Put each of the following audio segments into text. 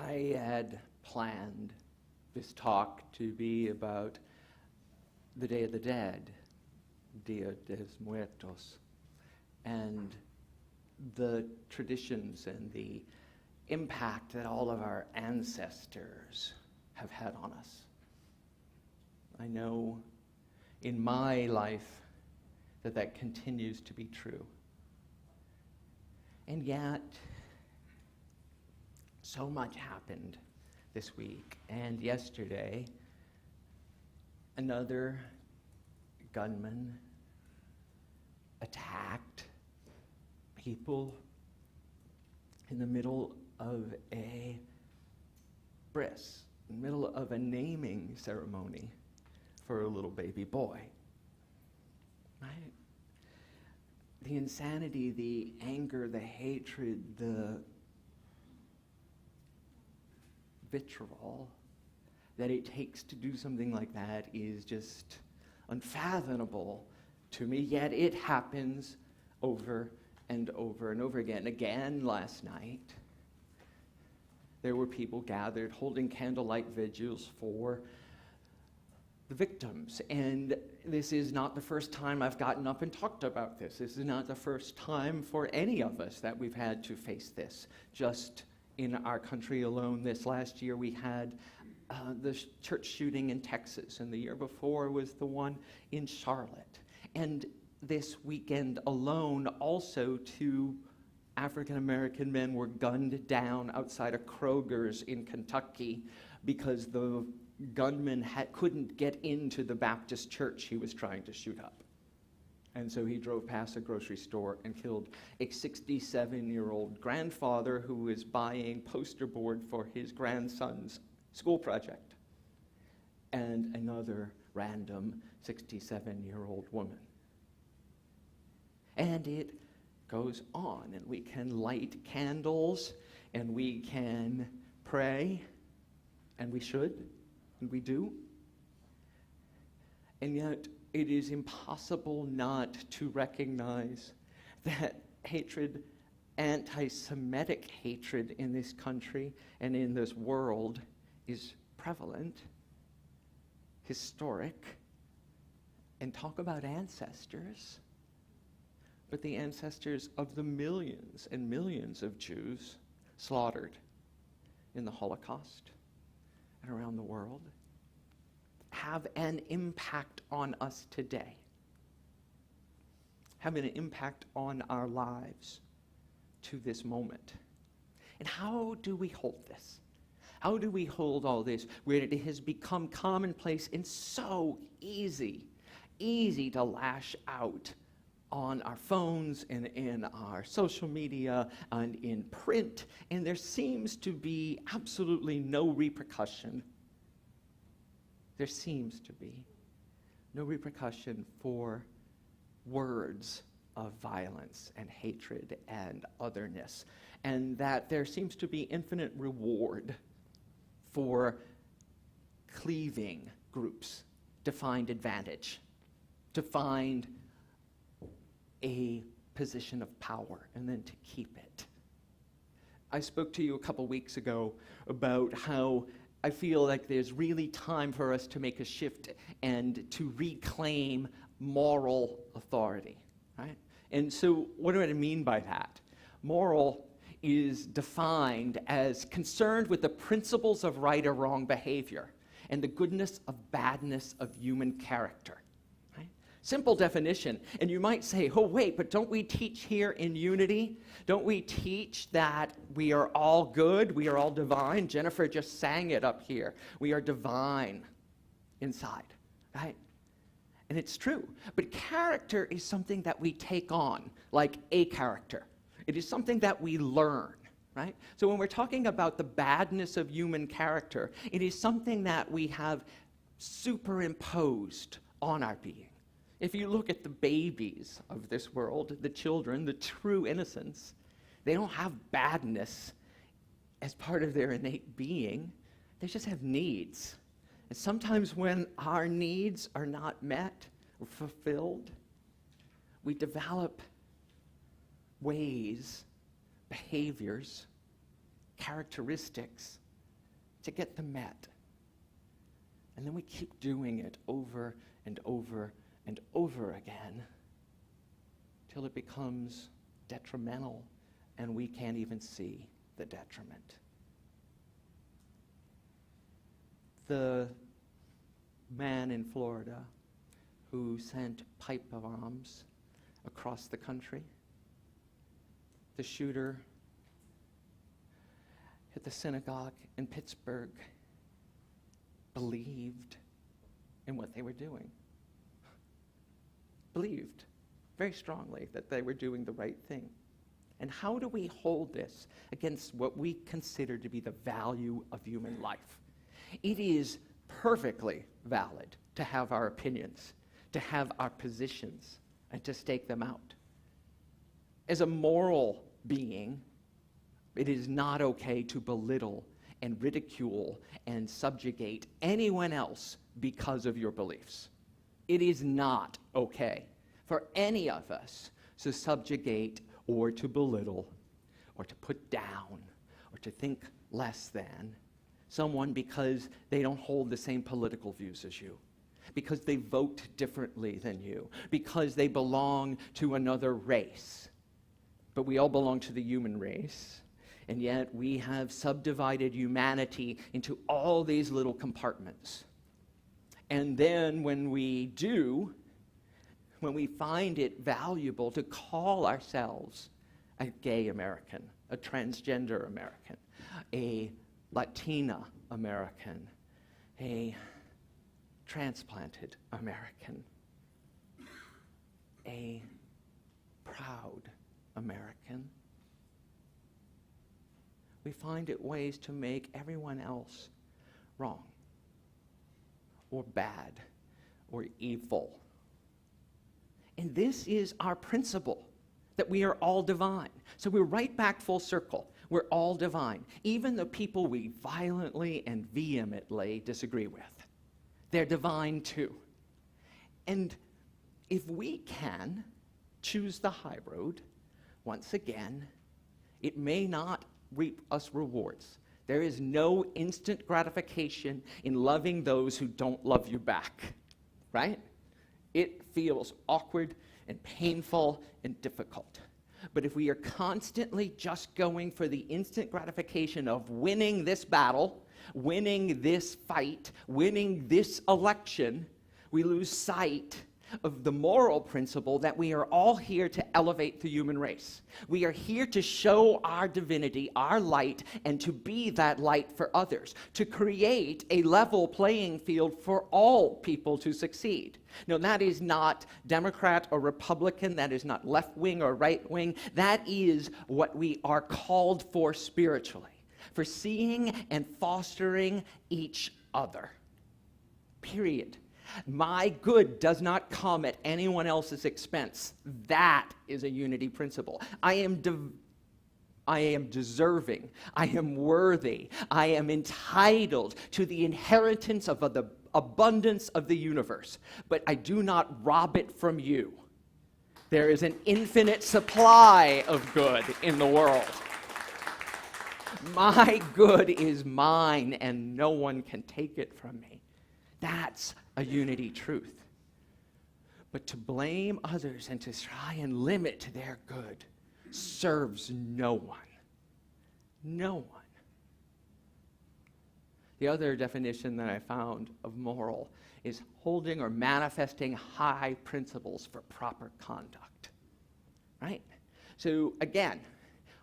I had planned this talk to be about the Day of the Dead, Dia de los Muertos, and the traditions and the impact that all of our ancestors have had on us. I know in my life that continues to be true. And yet, so much happened this week. And yesterday, another gunman attacked people in the middle of a bris, in the middle of a naming ceremony for a little baby boy. Right? The insanity, the anger, the hatred, the vitriol that it takes to do something like that is just unfathomable to me, yet it happens over and over and over again. Again, last night, there were people gathered holding candlelight vigils for the victims. And this is not the first time I've gotten up and talked about this. This is not the first time for any of us that we've had to face this. Just in our country alone, this last year we had the church shooting in Texas, and the year before was the one in Charlotte. And this weekend alone, also 2 African-American men were gunned down outside of Kroger's in Kentucky because the gunman couldn't get into the Baptist church he was trying to shoot up. And so he drove past a grocery store and killed a 67-year-old grandfather who was buying poster board for his grandson's school project, and another random 67-year-old woman. And it goes on, and we can light candles, and we can pray, and we should, and we do. And yet, it is impossible not to recognize that hatred, anti-Semitic hatred in this country and in this world is prevalent, historic, and talk about ancestors, but the ancestors of the millions and millions of Jews slaughtered in the Holocaust and around the world have an impact on us today, have an impact on our lives to this moment. And how do we hold this? How do we hold all this where it has become commonplace and so easy to lash out on our phones and in our social media and in print, and there seems to be absolutely no repercussion. There seems to be no repercussion for words of violence and hatred and otherness, and that there seems to be infinite reward for cleaving groups to find advantage, to find a position of power, and then to keep it. I spoke to you a couple weeks ago about how I feel like there's really time for us to make a shift and to reclaim moral authority, right? And so what do I mean by that? Moral is defined as concerned with the principles of right or wrong behavior and the goodness of badness of human character. Right? Simple definition. And you might say, oh wait, but don't we teach here in unity? Don't we teach that we are all good, we are all divine? Jennifer just sang it up here. We are divine inside, right? And it's true. But character is something that we take on, like a character. It is something that we learn, right? So when we're talking about the badness of human character, it is something that we have superimposed on our being. If you look at the babies of this world, the children, the true innocents, they don't have badness as part of their innate being. They just have needs. And sometimes when our needs are not met or fulfilled, we develop ways, behaviors, characteristics to get them met. And then we keep doing it over and over and over again till it becomes detrimental and we can't even see the detriment. The man in Florida who sent pipe bombs across the country, the shooter at the synagogue in Pittsburgh, believed in what they were doing. Believed very strongly that they were doing the right thing. And how do we hold this against what we consider to be the value of human life? It is perfectly valid to have our opinions, to have our positions, and to stake them out. As a moral being, it is not okay to belittle and ridicule and subjugate anyone else because of your beliefs. It is not okay for any of us to subjugate or to belittle or to put down or to think less than someone because they don't hold the same political views as you, because they vote differently than you, because they belong to another race. But we all belong to the human race, and yet we have subdivided humanity into all these little compartments. And then when we do, when we find it valuable to call ourselves a gay American, a transgender American, a Latina American, a transplanted American, a proud American, we find it ways to make everyone else wrong or bad or evil. And this is our principle, that we are all divine. So we're right back full circle. We're all divine. Even the people we violently and vehemently disagree with, they're divine too. And if we can choose the high road, once again, it may not reap us rewards. There is no instant gratification in loving those who don't love you back, right? It feels awkward and painful and difficult. But if we are constantly just going for the instant gratification of winning this battle, winning this fight, winning this election, we lose sight of the moral principle that we are all here to elevate the human race. We are here to show our divinity, our light, and to be that light for others, to create a level playing field for all people to succeed. No, that is not Democrat or Republican, that is not left-wing or right-wing, that is what we are called for spiritually, for seeing and fostering each other. Period. My good does not come at anyone else's expense. That is a unity principle. I am deserving. I am worthy. I am entitled to the inheritance of the abundance of the universe. But I do not rob it from you. There is an infinite supply of good in the world. My good is mine, and no one can take it from me. That's a unity truth. But to blame others and to try and limit their good serves no one. No one. The other definition that I found of moral is holding or manifesting high principles for proper conduct. Right? So again,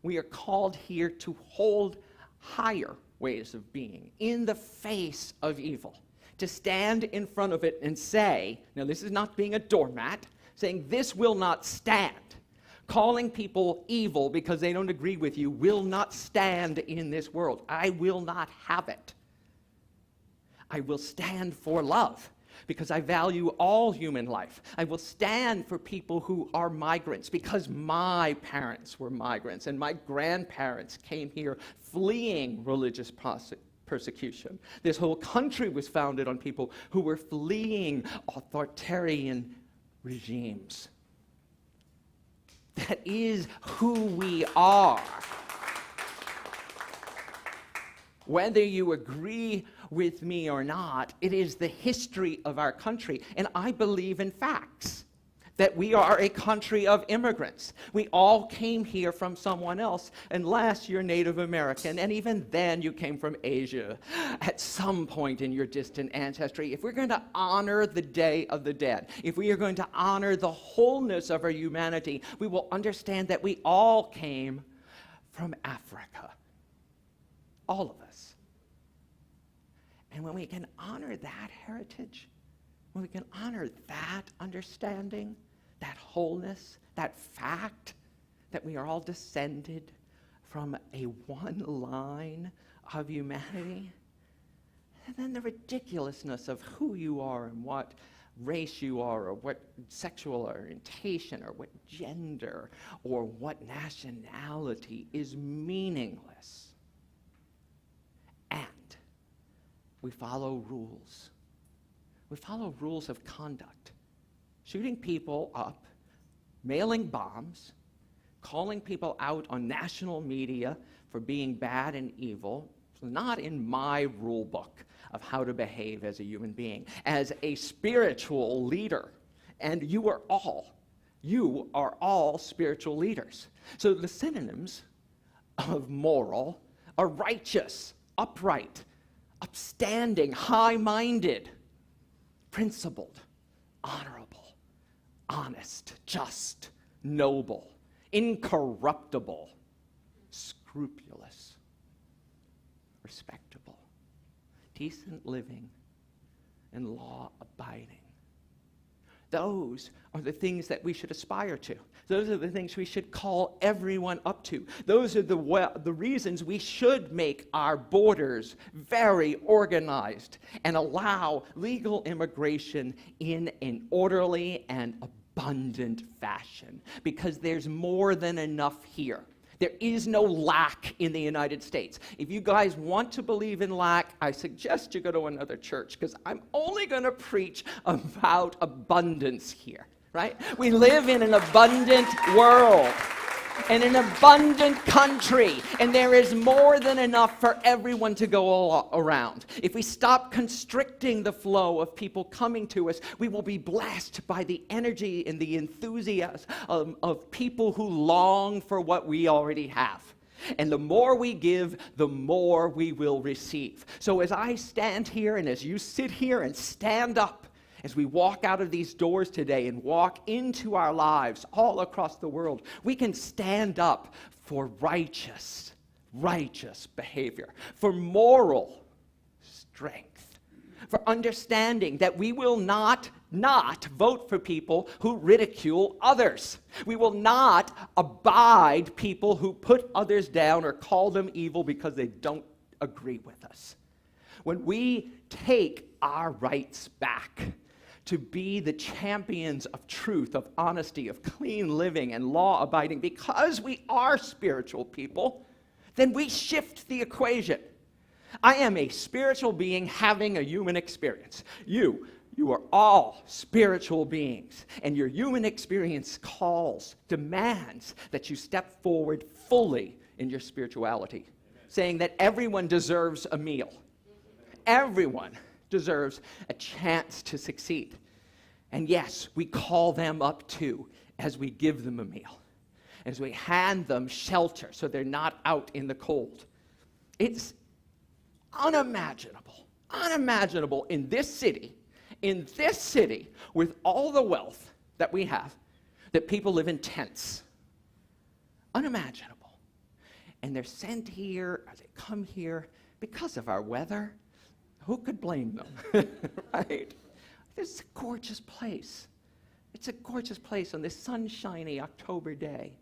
we are called here to hold higher ways of being in the face of evil. To stand in front of it and say, now this is not being a doormat, saying this will not stand. Calling people evil because they don't agree with you will not stand in this world. I will not have it. I will stand for love because I value all human life. I will stand for people who are migrants because my parents were migrants and my grandparents came here fleeing religious persecution. This whole country was founded on people who were fleeing authoritarian regimes. That is who we are. Whether you agree with me or not, it is the history of our country. And I believe in facts, that we are a country of immigrants. We all came here from someone else, unless you're Native American, and even then you came from Asia at some point in your distant ancestry. If we're going to honor the Day of the Dead, if we are going to honor the wholeness of our humanity, we will understand that we all came from Africa. All of us. And when we can honor that heritage, when we can honor that understanding, that wholeness, that fact that we are all descended from a one line of humanity, and then the ridiculousness of who you are and what race you are, or what sexual orientation, or what gender, or what nationality is meaningless. And we follow rules. We follow rules of conduct. Shooting people up, mailing bombs, calling people out on national media for being bad and evil, is not in my rule book of how to behave as a human being, as a spiritual leader. And you are all spiritual leaders. So the synonyms of moral are righteous, upright, upstanding, high-minded, principled, honorable, honest, just, noble, incorruptible, scrupulous, respectable, decent living, and law-abiding. Those are the things that we should aspire to. Those are the things we should call everyone up to. Those are the reasons we should make our borders very organized and allow legal immigration in an orderly and abundant fashion, because there's more than enough here. There is no lack in the United States. If you guys want to believe in lack, I suggest you go to another church, because I'm only going to preach about abundance here, right? We live in an abundant world and an abundant country, and there is more than enough for everyone to go around. If we stop constricting the flow of people coming to us, we will be blessed by the energy and the enthusiasm of people who long for what we already have. And the more we give, the more we will receive. So as I stand here, and as you sit here and stand up, as we walk out of these doors today and walk into our lives all across the world, we can stand up for righteous behavior, for moral strength, for understanding that we will not vote for people who ridicule others. We will not abide people who put others down or call them evil because they don't agree with us. When we take our rights back to be the champions of truth, of honesty, of clean living and law-abiding, because we are spiritual people, then we shift the equation. I am a spiritual being having a human experience. You are all spiritual beings, and your human experience demands that you step forward fully in your spirituality, saying that everyone deserves a meal. Everyone deserves a chance to succeed. And yes, we call them up too as we give them a meal, as we hand them shelter so they're not out in the cold. It's unimaginable in this city, with all the wealth that we have, that people live in tents. Unimaginable. And they're sent here, or they come here because of our weather. Who could blame them, right? This is a gorgeous place. It's a gorgeous place on this sunshiny October day.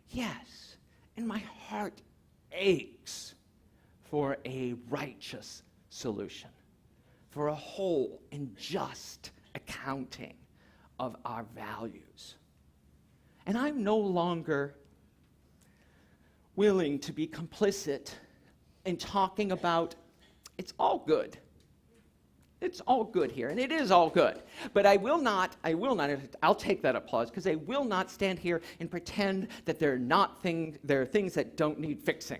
Yes, and my heart aches for a righteous solution, for a whole and just accounting of our values. And I'm no longer willing to be complicit in talking about it's all good. It's all good here, and it is all good. But I'll take that applause, because I will not stand here and pretend that there are things that don't need fixing.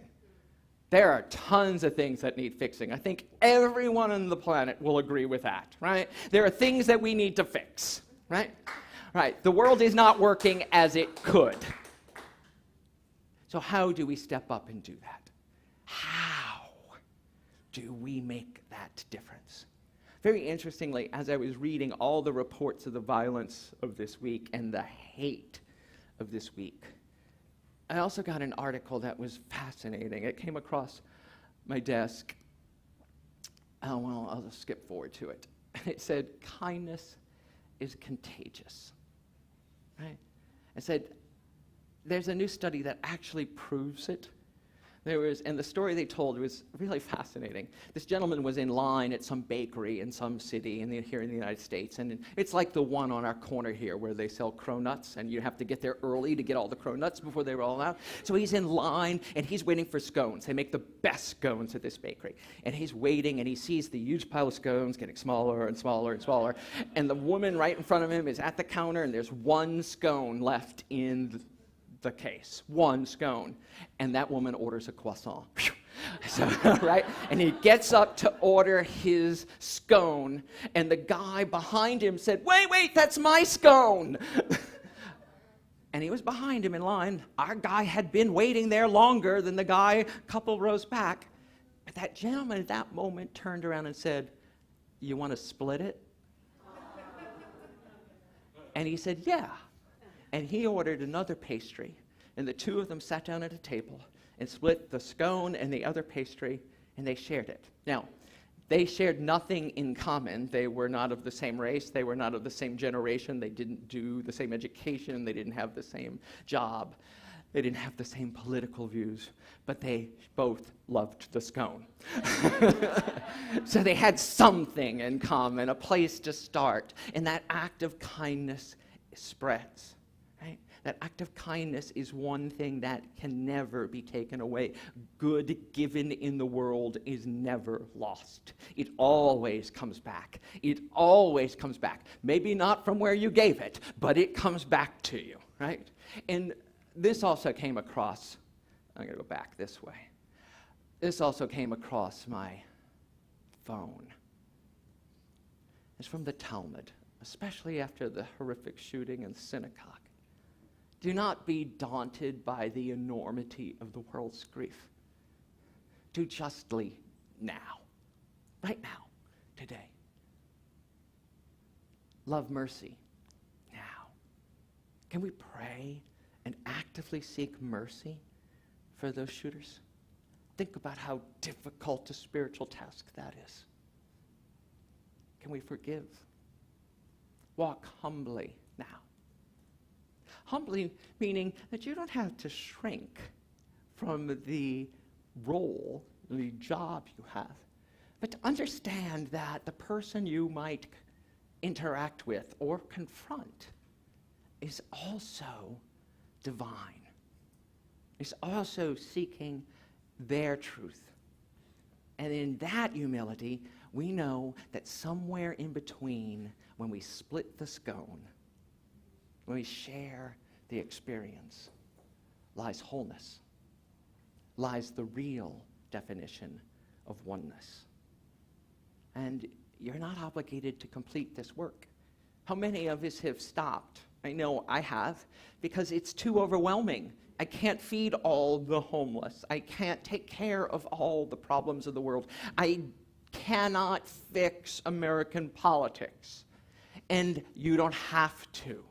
There are tons of things that need fixing. I think everyone on the planet will agree with that, right? There are things that we need to fix, right? Right. The world is not working as it could. So how do we step up and do that? How do we make that difference? Very interestingly, as I was reading all the reports of the violence of this week and the hate of this week, I also got an article that was fascinating. It came across my desk. Oh, well, I'll just skip forward to it. It said, kindness is contagious. Right? It said, there's a new study that actually proves it. And the story they told was really fascinating. This gentleman was in line at some bakery in some city here in the United States, and it's like the one on our corner here where they sell cronuts, and you have to get there early to get all the cronuts before they roll out. So he's in line, and he's waiting for scones. They make the best scones at this bakery. And he's waiting, and he sees the huge pile of scones getting smaller and smaller and smaller, and the woman right in front of him is at the counter, and there's one scone left in the case, one scone, and that woman orders a croissant. So, right? And he gets up to order his scone, and the guy behind him said, wait, that's my scone. And he was behind him in line. Our guy had been waiting there longer than the guy a couple rows back. But that gentleman at that moment turned around and said, you want to split it? And he said, yeah. And he ordered another pastry, and the two of them sat down at a table and split the scone and the other pastry, and they shared it. Now, they shared nothing in common. They were not of the same race. They were not of the same generation. They didn't do the same education. They didn't have the same job. They didn't have the same political views, but they both loved the scone. So they had something in common, a place to start, and that act of kindness spreads. Right? That act of kindness is one thing that can never be taken away. Good given in the world is never lost. It always comes back. It always comes back. Maybe not from where you gave it, but it comes back to you, right? And this also came across, I'm going to go back this way. This also came across my phone. It's from the Talmud, especially after the horrific shooting in the synagogue. Do not be daunted by the enormity of the world's grief. Do justly now, right now, today. Love mercy now. Can we pray and actively seek mercy for those shooters? Think about how difficult a spiritual task that is. Can we forgive? Walk humbly now. Humbly meaning that you don't have to shrink from the role, the job you have, but to understand that the person you might interact with or confront is also divine. Is also seeking their truth. And in that humility, we know that somewhere in between, when we split the scone, when we share the experience, lies wholeness, lies the real definition of oneness. And you're not obligated to complete this work. How many of us have stopped? I know I have, because it's too overwhelming. I can't feed all the homeless. I can't take care of all the problems of the world. I cannot fix American politics. And you don't have to.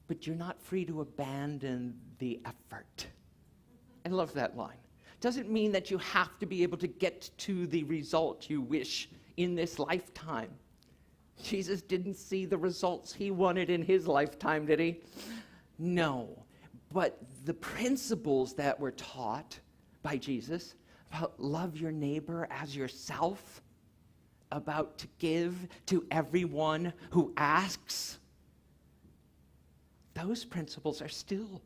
But you're not free to abandon the effort. I love that line. Doesn't mean that you have to be able to get to the result you wish in this lifetime. Jesus didn't see the results he wanted in his lifetime, did he? No. But the principles that were taught by Jesus about love your neighbor as yourself, about to give to everyone who asks, those principles are still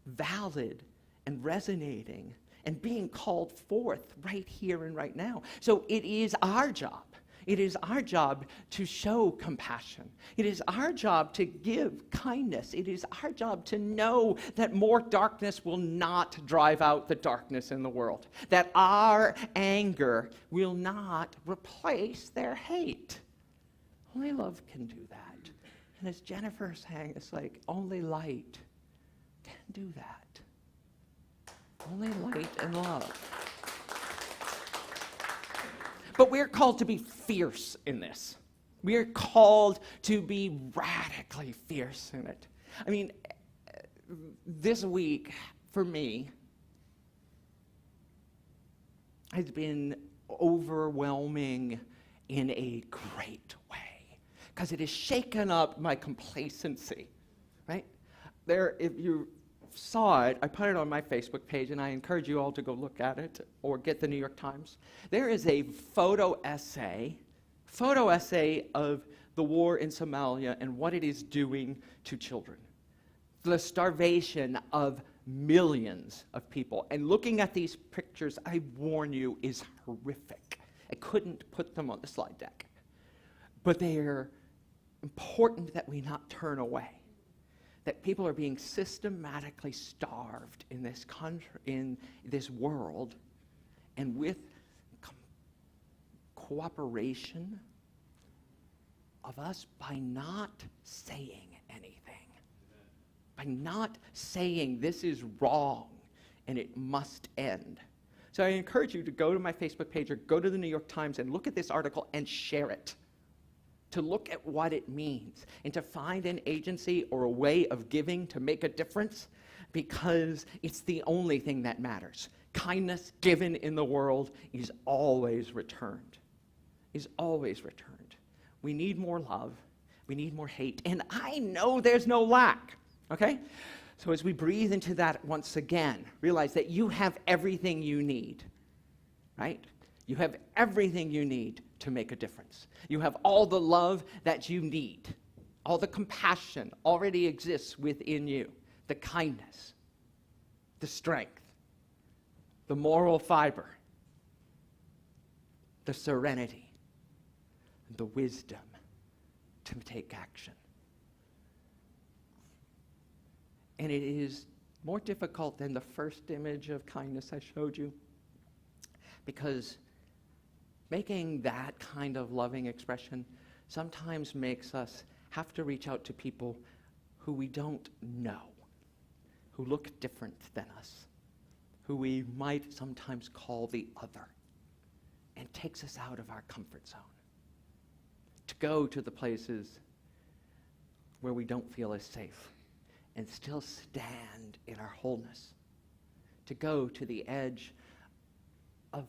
valid and resonating and being called forth right here and right now. So it is our job. It is our job to show compassion. It is our job to give kindness. It is our job to know that more darkness will not drive out the darkness in the world, that our anger will not replace their hate. Only love can do that. And as Jennifer sang, it's like only light can do that. Only light and love. But we're called to be fierce in this. We're called to be radically fierce in it. I mean, this week, for me, has been overwhelming in a great way, because it has shaken up my complacency, right? There, if you saw it, I put it on my Facebook page, and I encourage you all to go look at it or get the New York Times. There is a photo essay of the war in Somalia and what it is doing to children. The starvation of millions of people. And looking at these pictures, I warn you, is horrific. I couldn't put them on the slide deck. But they are important that we not turn away. That people are being systematically starved in this country, in this world, and with cooperation of us by not saying anything, by not saying this is wrong and it must end. So I encourage you to go to my Facebook page or go to the New York Times and look at this article and share it. To look at what it means and to find an agency or a way of giving to make a difference, because it's the only thing that matters. Kindness given in the world is always returned. Is always returned. We need more love. We need more hate. And I know there's no lack. Okay? So as we breathe into that once again, realize that you have everything you need. Right? You have everything you need to make a difference. You have all the love that you need. All the compassion already exists within you. The kindness, the strength, the moral fiber, the serenity, the wisdom to take action. And it is more difficult than the first image of kindness I showed you, because making that kind of loving expression sometimes makes us have to reach out to people who we don't know, who look different than us, who we might sometimes call the other, and takes us out of our comfort zone. To go to the places where we don't feel as safe and still stand in our wholeness. To go to the edge of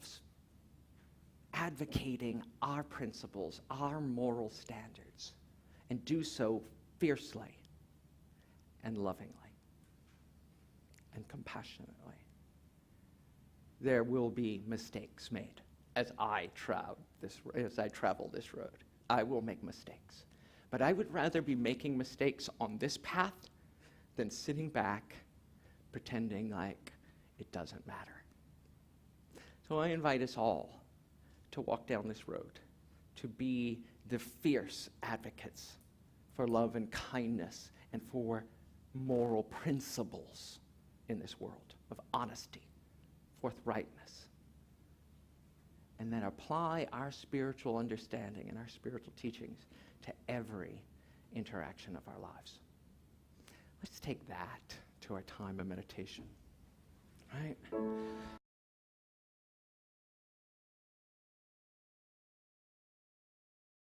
advocating our principles, our moral standards, and do so fiercely and lovingly and compassionately. There will be mistakes made as I travel this road. I will make mistakes. But I would rather be making mistakes on this path than sitting back pretending like it doesn't matter. So I invite us all to walk down this road, to be the fierce advocates for love and kindness and for moral principles in this world of honesty, forthrightness, and then apply our spiritual understanding and our spiritual teachings to every interaction of our lives. Let's take that to our time of meditation, right?